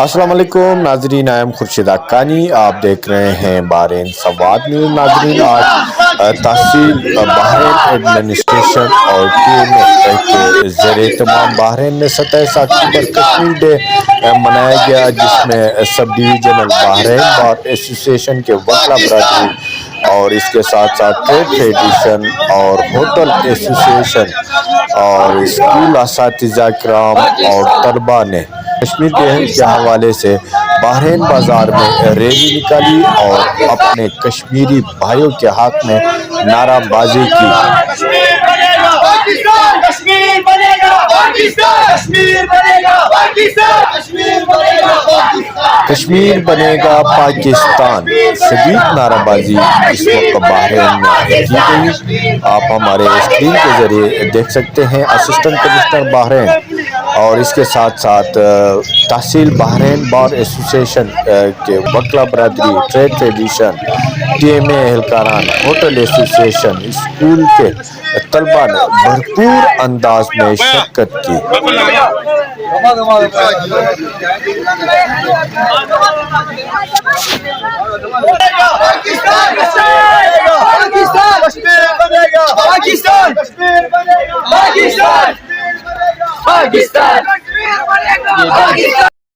अस्सलाम वालेकुम नाजरीन, आई एम खुर्शीद अक्कानी। आप देख रहे हैं बहरीन संवाद न्यूज़। नाजरीन, आज तहसील बहरीन एडमिनिस्ट्रेशन और टीएमए के ज़रिए तमाम बहरीन में 27 अक्टूबर कश्मीर डे मनाया गया, जिसमें sub divisional Bahrain bar association के वकला बरादरी और इसके साथ साथ ट्रेड फेडरेशन और होटल एसोसिएशन और स्कूल असातिज़ा किराम और तलबा ने कश्मीर के हवाले से बहरीन बाजार में रैली निकाली और अपने कश्मीरी भाइयों के हक में नाराबाजी की। कश्मीर बनेगा पाकिस्तान, शदीद नाराबाजी इस वक्त बहरीन में की गई। आप हमारे स्क्रीन के जरिए देख सकते हैं। असिस्टेंट कमिश्नर बहरीन और इसके साथ साथ तहसील बहरीन बार एसोसिएशन के वकला बरादरी, ट्रेड फेडरेशन, टीएमए एहलकारान, होटल एसोसिएशन, स्कूल के तलबा ने भरपूर अंदाज में शिरकत की। पाकिस्तान